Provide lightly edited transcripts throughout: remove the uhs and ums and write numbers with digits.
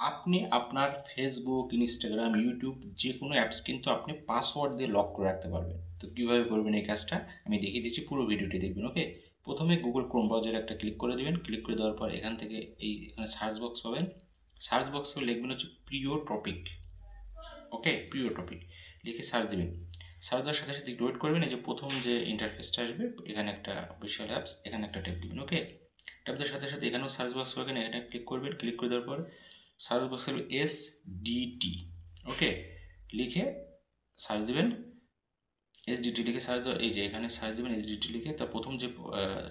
আপনি আপনার Facebook, Instagram, YouTube যে কোনো অ্যাপস কিন্তু আপনি পাসওয়ার্ড দিয়ে লক করে রাখতে পারবেন। তো কীভাবে করবেন এই কাজটা আমি দেখিয়ে দিচ্ছি, পুরো ভিডিওটি দেখবেন। ওকে, প্রথমে গুগল ক্রোম ব্রাউজারে একটা ক্লিক করে দেবেন। ক্লিক করে দেওয়ার পর এখান থেকে এখানে সার্চ বক্স পাবেন। সার্চ বক্সে লিখবেন হচ্ছে প্রিয় টপিক। ওকে, প্রিয় টপিক লিখে সার্চ দেবেন। সার্চ দেওয়ার সাথে সাথে একটু ওয়েট করবেন। এই যে প্রথম যে ইন্টারফেসটা আসবে, এখানে একটা অফিসিয়াল অ্যাপস, এখানে একটা ট্যাপ দিবেন। ওকে, ট্যাপ দেওয়ার সাথে সাথে এখানেও সার্চ বক্স পাবেন, এখানে ক্লিক করবেন। ক্লিক করে দেওয়ার পর সার্চ বক্সে SDT, ওকে, লিখে সার্চ দেবেন। SDT লিখে সার্চ দেওয়া, এই যে এখানে সার্চ দেবেন SDT লিখে, তার প্রথম যে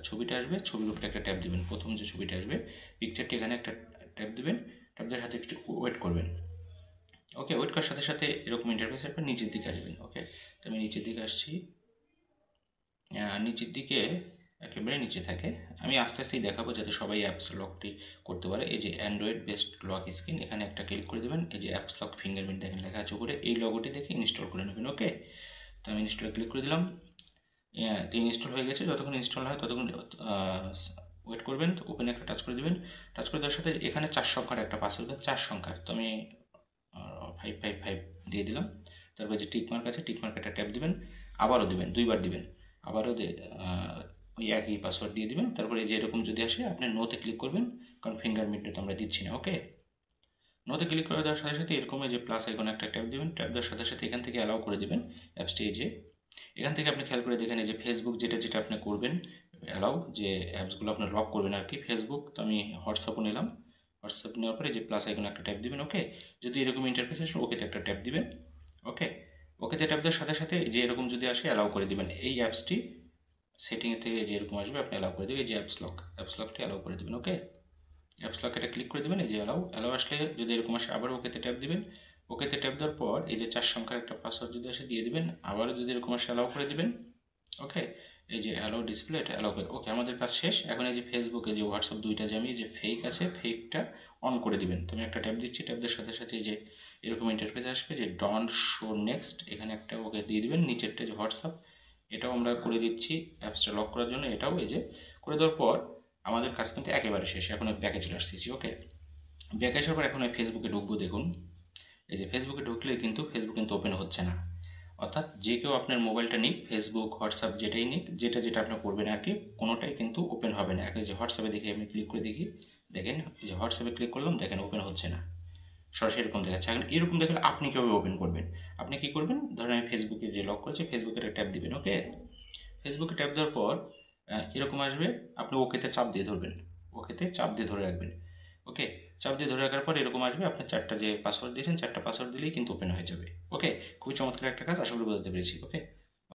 ছবিটা আসবে ছবির উপরে একটা ট্যাপ দেবেন। প্রথম যে ছবিটা আসবে পিকচারটি, এখানে একটা ট্যাপ দেবেন। ট্যাপ দেওয়ার সাথে একটু ওয়েট করবেন। ওকে, ওয়েট করার সাথে সাথে এরকম ইন্টারফেস আপনার নিচের দিকে আসবেন। ওকে, তো আমি নিচের দিকে আসছি। নিচের দিকে একেবারে নিচে থাকে, আমি আস্তে আস্তেই দেখাবো যাতে সবাই অ্যাপস লকটি করতে পারে। এই যে অ্যান্ড্রয়েড বেসড লক স্ক্রিন, এখানে একটা ক্লিক করে দেবেন। এই যে অ্যাপস লক ফিঙ্গারপ্রিন্ট দেখেন লেখা আছে উপরে, এই লগোটি দেখে ইনস্টল করে নেবেন। ওকে, তো আমি ইনস্টলে ক্লিক করে দিলাম। তো ইনস্টল হয়ে গেছে। যতক্ষণ ইনস্টল হয় ততক্ষণ ওয়েট করবেন। তো ওপেনে একটা টাচ করে দেবেন। টাচ করে দেওয়ার সাথে এখানে 4 সংখ্যার একটা পাসওয়ার্ড, 4 সংখ্যার, তো আমি 555 দিয়ে দিলাম। তারপর যে টিক মার্ক আছে, টিক মার্ক একটা ট্যাপ দিবেন, আবারও দিবেন, দুইবার দিবেন, আবারও ওই একই পাসওয়ার্ড দিয়ে দিবেন। তারপরে যে এরকম যদি আসে আপনি নোতে ক্লিক করবেন, কারণ ফিঙ্গারপ্রিন্টটা তো আমরা দিচ্ছি না। ওকে, নোতে ক্লিক করে দেওয়ার সাথে সাথে এরকম যে প্লাস আইকনে একটা ট্যাপ দিবেন। ট্যাপ দেওয়ার সাথে সাথে এখান থেকে অ্যালাউ করে দেবেন অ্যাপসটি। এই যে এখান থেকে আপনি খেয়াল করে দেখেন, এই যে ফেসবুক যেটা যেটা আপনি করবেন অ্যালাউ, যে অ্যাপসগুলো আপনি লক করবেন আর কি। ফেসবুক, তো আমি হোয়াটসঅ্যাপও নিলাম। হোয়াটসঅ্যাপ নেওয়ার পরে যে প্লাস আইকনে একটা ট্যাপ দিবেন। ওকে, যদি এরকম ইন্টারফেস আসে ওকেতে একটা ট্যাপ দিবেন। ওকে, ওকেতে ট্যাপ দেওয়ার সাথে সাথে যে এরকম যদি আসে অ্যালাউ করে দিবেন। এই অ্যাপসটি সেটিংয়ে থেকে যে এরকম আসবে আপনি অ্যালাউ করে দেবেন। এই যে অ্যাপস লকটি অ্যালাউ করে দেবেন। ওকে, অ্যাপস লক এটা ক্লিক করে দেবেন। এই যে অ্যালাউ আসলে যদি এরকম আসে আবার ওকেতে ট্যাপ দিবেন। ওকেতে ট্যাপ দেওয়ার পর এই যে 4 সংখ্যার একটা পাসওয়ার্ড যদি আসে দিয়ে দিবেন। আবারও যদি এরকম আসে অ্যালাউ করে দিবেন। ওকে, এই যে অ্যালাউ ডিসপ্লে, এটা অ্যালাউ করে। ওকে, আমাদের কাজ শেষ। এখন এই যে ফেসবুকে যে হোয়াটসঅ্যাপ দুইটা যে আমি যে ফেক আছে, ফেকটা অন করে দিবেন। তো আমি একটা ট্যাপ দিচ্ছি। ট্যাপ দেওয়ার সাথে সাথে এই যে এরকম ইন্টারফেস আসবে যে ডন্ট শো নেক্সট, এখানে একটা ওকে দিয়ে দিবেন। নিচেরটা যে হোয়াটসঅ্যাপ, এটাও আমরা করে দিচ্ছি অ্যাপসটা লক করার জন্য। এটাও এই যে করে দেওয়ার পর আমাদের কাজ কিন্তু একেবারে শেষ। এখন ব্যাকে চলে আসতেছি। ওকে, ব্যাকে আসার পর এখন ফেসবুকে ঢুকবো। দেখুন, এই যে ফেসবুকে ঢুকলে কিন্তু ফেসবুক কিন্তু ওপেন হচ্ছে না। অর্থাৎ যে কেউ আপনার মোবাইলটা নিক, ফেসবুক, হোয়াটসঅ্যাপ যেটাই নিক, যেটা যেটা আপনি করবেন আর কি, কোনোটাই কিন্তু ওপেন হবে না। এখন যে হোয়াটসঅ্যাপে দেখি, আমি ক্লিক করে দেখি, দেখেন এই যে হোয়াটসঅ্যাপে ক্লিক করলাম, দেখেন ওপেন হচ্ছে না, সরাসরি এরকম দেখাচ্ছে। এখন এরকম দেখলে আপনি কীভাবে ওপেন করবেন? আপনি কী করবেন, ধরেন আমি ফেসবুকে যে লক করেছি, ফেসবুকের ট্যাপ দিবেন। ওকে, ফেসবুকে ট্যাপ দেওয়ার পর এরকম আসবে, আপনি ওকেতে চাপ দিয়ে ধরবেন। ওকেতে চাপ দিয়ে ধরে রাখবেন। ওকে, চাপ দিয়ে ধরে রাখার পর এরকম আসবে, আপনার 4টা যে পাসওয়ার্ড দিয়েছেন 4টা পাসওয়ার্ড দিলেই কিন্তু ওপেন হয়ে যাবে। ওকে, খুবই চমৎকার একটা কাজ, আশা করি বোঝাতে পেরেছি। ওকে।